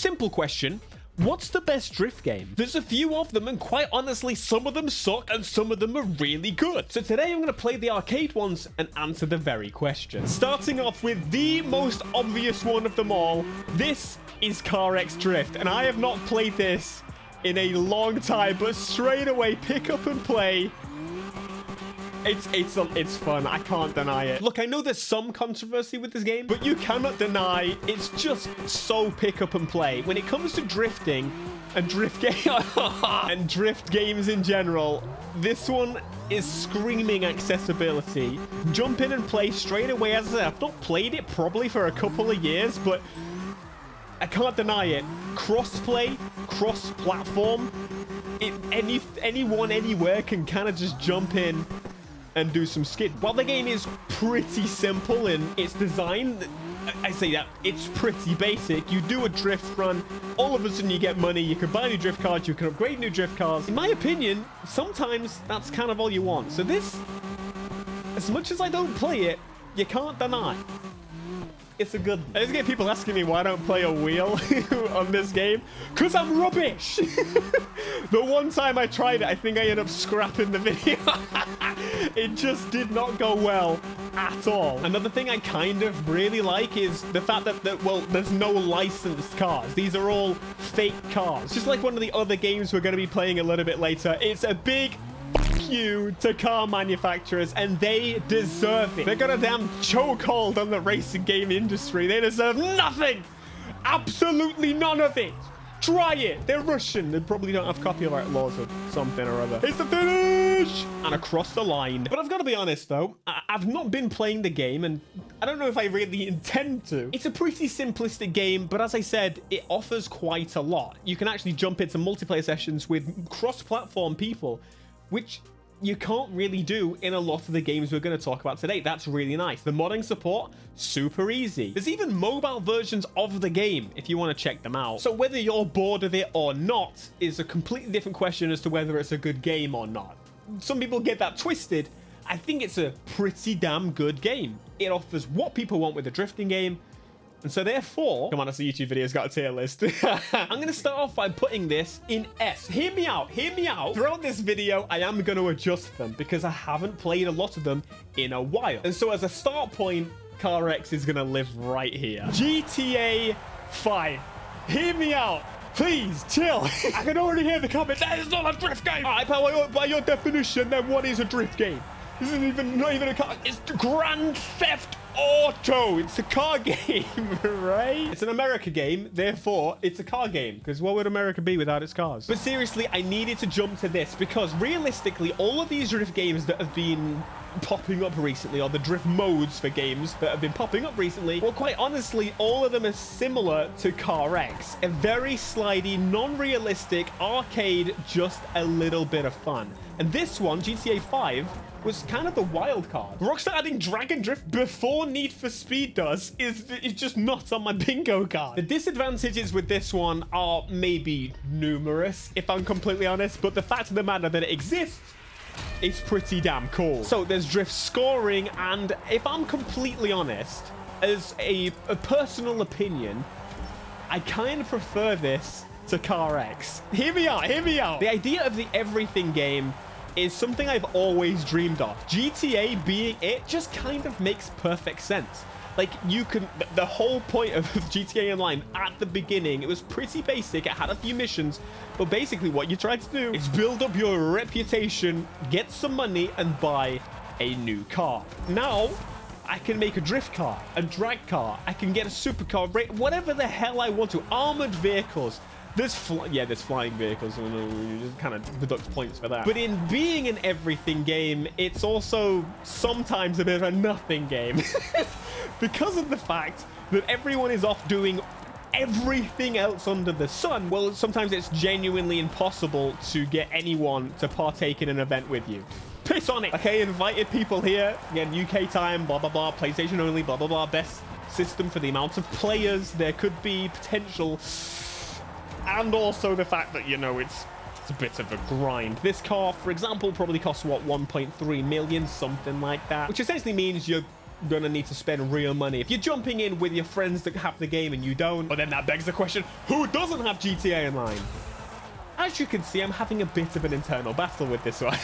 Simple question. What's the best drift game? There's a few of them, and quite honestly, some of them suck and some of them are really good. So today I'm going to play the arcade ones and answer the very question. Starting off with the most obvious one of them all. This is CarX Drift, and I have not played this in a long time, but straight away, pick up and play. It's fun. I can't deny it. Look, I know there's some controversy with this game, but you cannot deny it's just so pick up and play. When it comes to drifting and drift games in general, this one is screaming accessibility. Jump in and play straight away. As I said, I've not played it probably for a couple of years, but I can't deny it. Cross-play, cross-platform. Anyone, anywhere can kind of just jump in and do some skid. While the game is pretty simple in its design, I say that it's pretty basic. You do a drift run, all of a sudden you get money, you can buy new drift cards, you can upgrade new drift cars. In my opinion, sometimes that's kind of all you want. So this, as much as I don't play it, you can't deny it's a good one. I just get people asking me why I don't play a wheel on this game. Because I'm rubbish. The one time I tried it, I think I ended up scrapping the video. It just did not go well at all. Another thing I kind of really like is the fact that, well, there's no licensed cars. These are all fake cars. Just like one of the other games we're going to be playing a little bit later. It's a big you to car manufacturers, and they deserve it. They got a damn chokehold on the racing game industry. They deserve nothing. Absolutely none of it. Try it. They're Russian. They probably don't have copyright laws or something or other. It's the finish! And across the line. But I've got to be honest, though. I've not been playing the game, and I don't know if I really intend to. It's a pretty simplistic game, but as I said, it offers quite a lot. You can actually jump into multiplayer sessions with cross-platform people, which you can't really do in a lot of the games we're going to talk about today. That's really nice. The modding support, super easy. There's even mobile versions of the game if you want to check them out. So whether you're bored of it or not is a completely different question as to whether it's a good game or not. Some people get that twisted. I think it's a pretty damn good game. It offers what people want with a drifting game. And so therefore, come on, that's a YouTube video. It's got a tier list. I'm going to start off by putting this in S. Hear me out. Hear me out. Throughout this video, I am going to adjust them because I haven't played a lot of them in a while. And so as a start point, CarX is going to live right here. GTA 5. Hear me out. Please, chill. I can already hear the comments. That is not a drift game. All right, by your definition, then what is a drift game? This isn't not even a car. It's Grand Theft Auto. It's a car game, right? It's an America game, therefore it's a car game, because what would America be without its cars? But seriously, I needed to jump to this because realistically, all of these drift games that have been popping up recently, or the drift modes for games that have been popping up recently, well, quite honestly, all of them are similar to CarX. A very slidey, non-realistic arcade, just a little bit of fun. And this one, GTA 5, was kind of the wild card. Rockstar adding drag and drift before Need for Speed does is just not on my bingo card. The disadvantages with this one are maybe numerous, if I'm completely honest, but the fact of the matter that it exists, it's pretty damn cool. So there's drift scoring, and if I'm completely honest, as a personal opinion, I kind of prefer this to CarX. Hear me out, hear me out. The idea of the everything game is something I've always dreamed of. GTA being it just kind of makes perfect sense. Like, you can, the whole point of GTA Online at the beginning, it was pretty basic. It had a few missions, but basically what you tried to do is build up your reputation, get some money, and buy a new car. Now, I can make a drift car, a drag car. I can get a supercar, whatever the hell I want to. Armored vehicles. There's flying vehicles, and you just kind of deduct points for that. But in being an everything game, it's also sometimes a bit of a nothing game. Because of the fact that everyone is off doing everything else under the sun, well, sometimes it's genuinely impossible to get anyone to partake in an event with you. Piss on it. Okay, invited people here. Again, UK time, blah, blah, blah. PlayStation only, blah, blah, blah. Best system for the amount of players there could be, potential. And also the fact that, you know, it's a bit of a grind. This car, for example, probably costs, what, 1.3 million, something like that. Which essentially means you're gonna need to spend real money. If you're jumping in with your friends that have the game and you don't, but then that begs the question, who doesn't have GTA Online? As you can see, I'm having a bit of an internal battle with this one.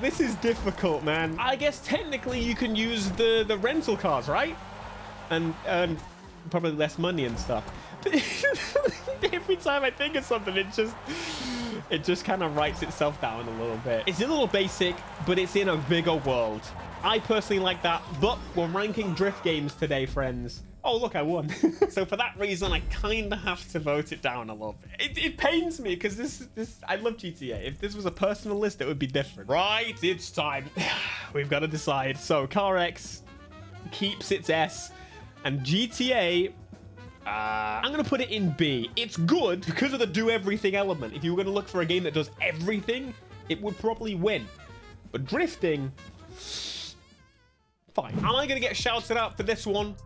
This is difficult, man. I guess technically you can use the rental cars, right? And earn probably less money and stuff. Every time I think of something, it just kind of writes itself down a little bit. It's a little basic, but it's in a bigger world. I personally like that, but we're ranking drift games today, friends. Oh, look, I won. So for that reason, I kind of have to vote it down a little bit. It pains me because this I love GTA. If this was a personal list, it would be different. Right, it's time. We've got to decide. So CarX keeps its S, and GTA, I'm going to put it in B. It's good because of the do everything element. If you were going to look for a game that does everything, it would probably win. But drifting, fine. Am I going to get shouted out for this one?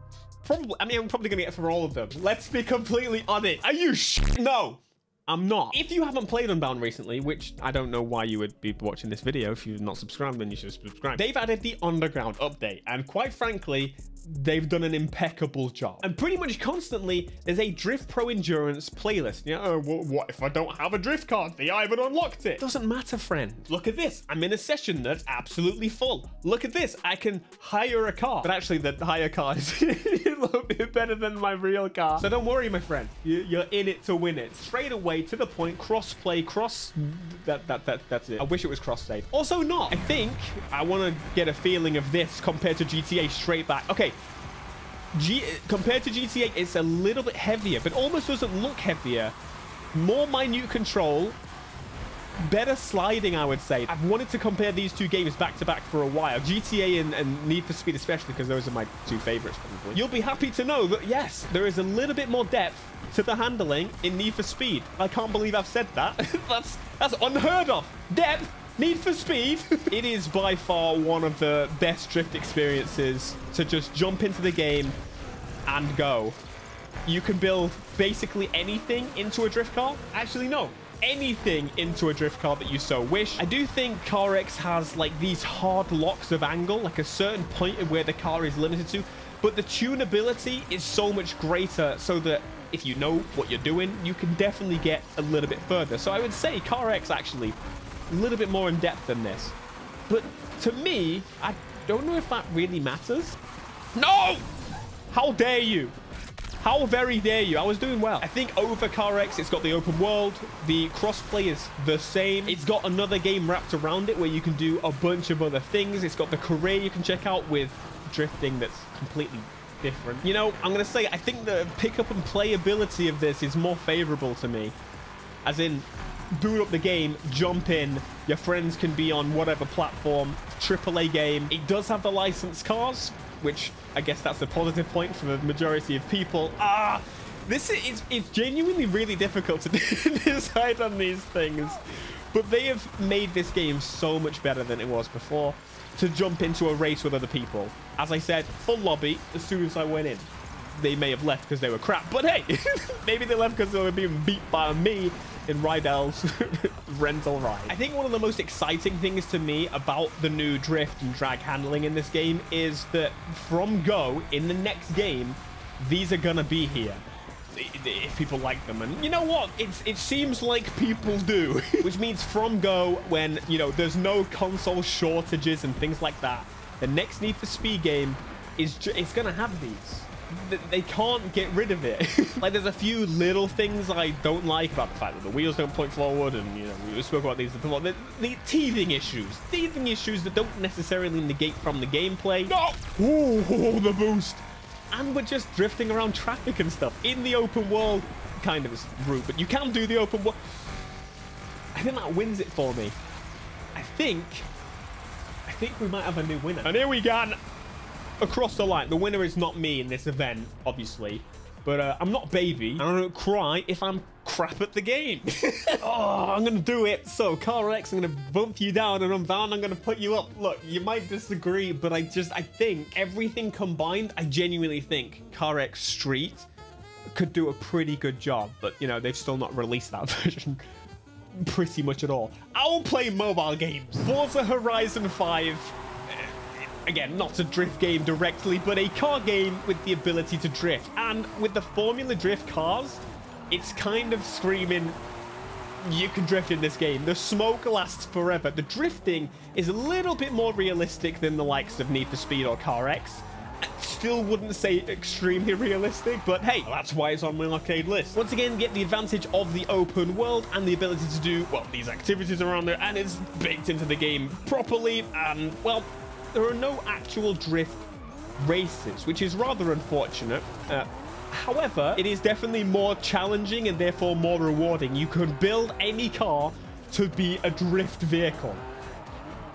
Probably. I mean, I'm probably going to get it for all of them. Let's be completely honest. Are you No, I'm not. If you haven't played Unbound recently, which I don't know why you would be watching this video. If you're not subscribed, then you should subscribe. They've added the Underground update. And quite frankly, they've done an impeccable job. And pretty much constantly, there's a Drift Pro Endurance playlist. You know, what if I don't have a drift card? I haven't unlocked it. Doesn't matter, friend. Look at this. I'm in a session that's absolutely full. Look at this. I can hire a car. But actually, the hire car is a little bit better than my real car. So don't worry, my friend. You're in it to win it. Straight away, to the point, cross-play, that's it. I wish it was cross-save. Also not. I think I want to get a feeling of this compared to GTA straight back. Okay. Compared to GTA, it's a little bit heavier, but almost doesn't look heavier. More minute control, better sliding, I would say. I've wanted to compare these two games back to back for a while. GTA and Need for Speed especially, because those are my two favorites probably. You'll be happy to know that, yes, there is a little bit more depth to the handling in Need for Speed. I can't believe I've said that. That's unheard of. Depth. Need for Speed. It is by far one of the best drift experiences to just jump into the game and go. You can build basically anything into a drift car. Actually, no. Anything into a drift car that you so wish. I do think CarX has like these hard locks of angle, like a certain point of where the car is limited to, but the tunability is so much greater so that if you know what you're doing, you can definitely get a little bit further. So I would say CarX actually a little bit more in depth than this. But to me, I don't know if that really matters. No! How dare you? How very dare you? I was doing well. I think over CarX, it's got the open world. The crossplay is the same. It's got another game wrapped around it where you can do a bunch of other things. It's got the career you can check out with drifting that's completely different. You know, I'm going to say, I think the pick up and playability of this is more favorable to me. As in, boot up the game, jump in, your friends can be on whatever platform, AAA game. It does have the licensed cars, which I guess that's a positive point for the majority of people. This is it's genuinely really difficult to decide on these things, but they have made this game so much better than it was before to jump into a race with other people. As I said, full lobby as soon as I went in. They may have left because they were crap, but hey, maybe they left because they were being beat by me in Rydell's rental ride. I think one of the most exciting things to me about the new drift and drag handling in this game is that from go, in the next game, these are gonna be here. If people like them. And you know what? It seems like people do. Which means from go, when, you know, there's no console shortages and things like that, the next Need for Speed game is it's gonna have these. They can't get rid of it. Like, there's a few little things I don't like about the fact that the wheels don't point forward, and, you know, we spoke about these before. The teething issues that don't necessarily negate from the gameplay. No! Ooh, the boost. And we're just drifting around traffic and stuff in the open world kind of route, but you can do the open world. I think that wins it for me. I think we might have a new winner. And here we go. Across the line. The winner is not me in this event, obviously, but I'm not baby. I don't cry if I'm crap at the game. Oh, I'm gonna do it. So CarX, I'm gonna bump you down, and Unbound, I'm gonna put you up. Look, you might disagree, but I think everything combined, I genuinely think CarX Street could do a pretty good job, but you know, they've still not released that version pretty much at all. I'll play mobile games. Forza Horizon 5, again, not a drift game directly, but a car game with the ability to drift. And with the Formula Drift cars, it's kind of screaming, you can drift in this game. The smoke lasts forever. The drifting is a little bit more realistic than the likes of Need for Speed or CarX. I still wouldn't say extremely realistic, but hey, that's why it's on my arcade list. Once again, get the advantage of the open world and the ability to do, well, these activities around there, and it's baked into the game properly. And, well, there are no actual drift races, which is rather unfortunate. However, it is definitely more challenging and therefore more rewarding. You can build any car to be a drift vehicle.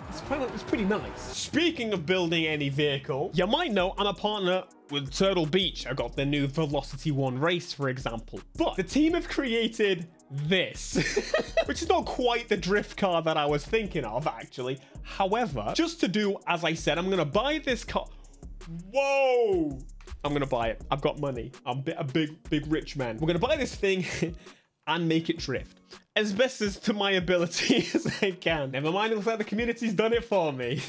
It's pretty nice. Speaking of building any vehicle, you might know I'm a partner with Turtle Beach. I got their new Velocity 1 race, for example. But the team have created this, which is not quite the drift car that I was thinking of, actually. However, just to do, as I said, I'm going to buy this car. Whoa! I'm going to buy it. I've got money. I'm a big rich man. We're going to buy this thing and make it drift as best as to my ability as I can. Never mind, it looks like the community's done it for me.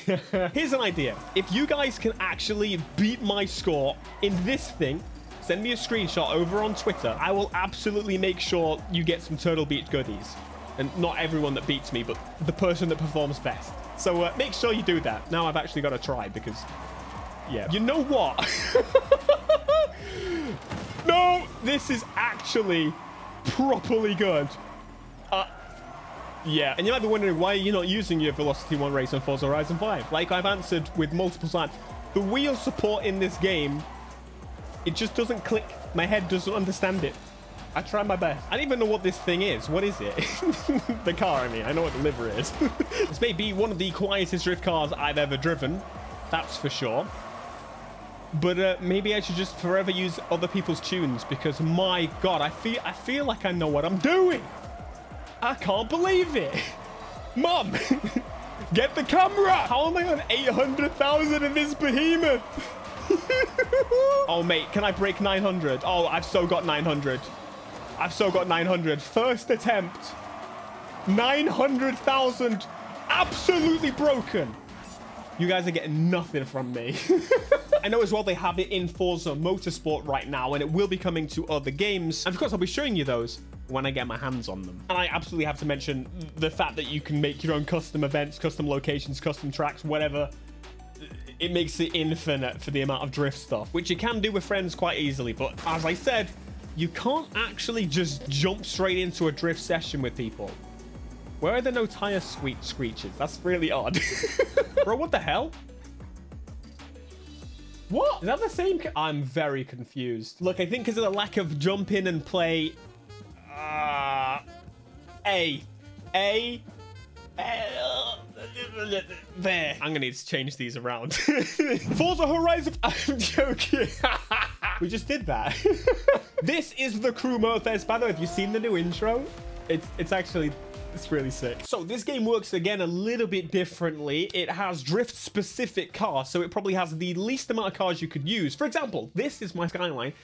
Here's an idea. If you guys can actually beat my score in this thing, send me a screenshot over on Twitter. I will absolutely make sure you get some Turtle Beach goodies. And not everyone that beats me, but the person that performs best. So make sure you do that. Now I've actually got to try because, yeah. You know what? No, this is actually properly good. Yeah, and you might be wondering why you're not using your Velocity 1 race on Forza Horizon 5. Like I've answered with multiple times, the wheel support in this game, it just doesn't click. My head doesn't understand it. I try my best. I don't even know what this thing is. What is it? The car, I mean. I know what the liver is. This may be one of the quietest drift cars I've ever driven. That's for sure. But maybe I should just forever use other people's tunes because, my God, I feel like I know what I'm doing. I can't believe it. Mom, get the camera. How am I on 800,000 in this behemoth? Oh, mate, can I break 900? Oh, I've so got 900. I've so got 900. First attempt. 900,000. Absolutely broken. You guys are getting nothing from me. I know as well they have it in Forza Motorsport right now, and it will be coming to other games. And of course, I'll be showing you those when I get my hands on them. And I absolutely have to mention the fact that you can make your own custom events, custom locations, custom tracks, whatever. It makes it infinite for the amount of drift stuff, which you can do with friends quite easily. But as I said, you can't actually just jump straight into a drift session with people. Where are there no tire screeches? That's really odd. Bro, what the hell? What? Is that the same? I'm very confused. Look, I think because of the lack of jump in and play. There. I'm gonna need to change these around. Forza Horizon. I'm joking. We just did that. This is the crew mode. By the way, have you seen the new intro? It's actually. It's really sick. So this game works again a little bit differently. It has drift-specific cars, so it probably has the least amount of cars you could use. For example, this is my Skyline.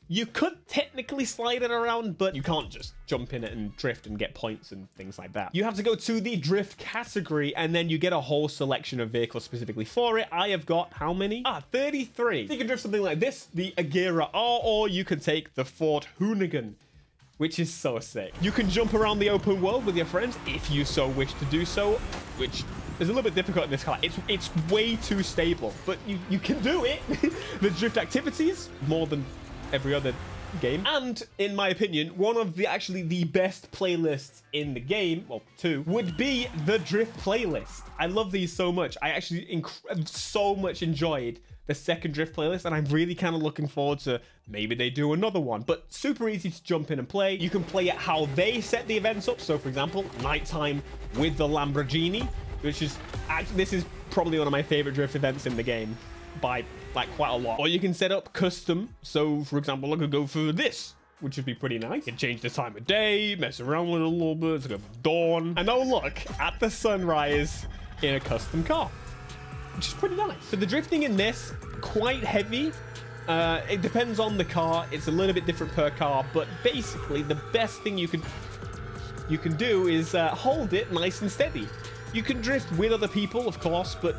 You could technically slide it around, but you can't just jump in it and drift and get points and things like that. You have to go to the drift category, and then you get a whole selection of vehicles specifically for it. I have got how many? 33. You can drift something like this, the Agera R, or you can take the Ford Hoonigan, which is so sick. You can jump around the open world with your friends if you so wish to do so, which is a little bit difficult in this car. It's way too stable, but you can do it. The drift activities, more than every other game. And in my opinion, one of the actually the best playlists in the game, well, two, would be the drift playlist. I love these so much. I actually so much enjoyed the second drift playlist, and I'm really kind of looking forward to maybe they do another one. But super easy to jump in and play. You can play it how they set the events up. So for example, nighttime with the Lamborghini, which is this is probably one of my favorite drift events in the game by like quite a lot. Or you can set up custom. So for example, I could go for this, which would be pretty nice. You can change the time of day, mess around with it a little bit. So go for dawn, and oh look at the sunrise in a custom car, which is pretty nice. So the drifting in this, quite heavy. It depends on the car. It's a little bit different per car, but basically the best thing you can do is hold it nice and steady. You can drift with other people, of course, but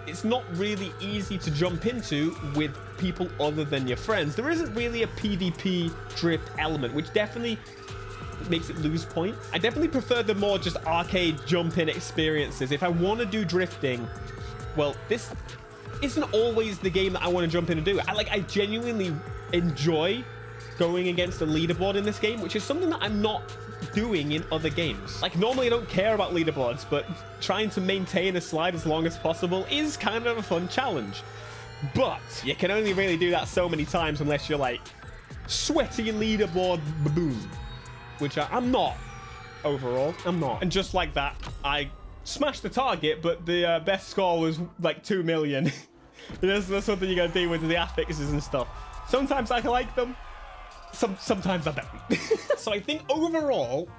it's not really easy to jump into with people other than your friends. There isn't really a PvP drift element, which definitely makes it lose points. I definitely prefer the more just arcade jump-in experiences. If I want to do drifting, well, this isn't always the game that I want to jump in and do. I genuinely enjoy going against the leaderboard in this game, which is something that I'm not doing in other games. Like, normally I don't care about leaderboards, but trying to maintain a slide as long as possible is kind of a fun challenge. But you can only really do that so many times unless you're like sweaty leaderboard baboon, which I'm not overall. I'm not. And just like that, I smashed the target, but the best score was like 2 million. That's something you gotta deal with the affixes and stuff. Sometimes I like them. Sometimes I don't. So I think overall,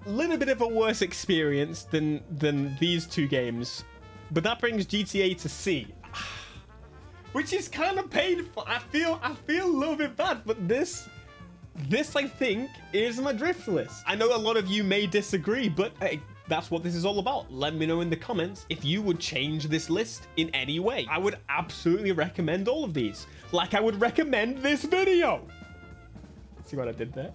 a little bit of a worse experience than these two games, but that brings GTA to C, which is kind of painful. I feel a little bit bad, but this I think is my drift list. I know a lot of you may disagree, but hey, that's what this is all about. Let me know in the comments if you would change this list in any way. I would absolutely recommend all of these, like I would recommend this video. See what I did there?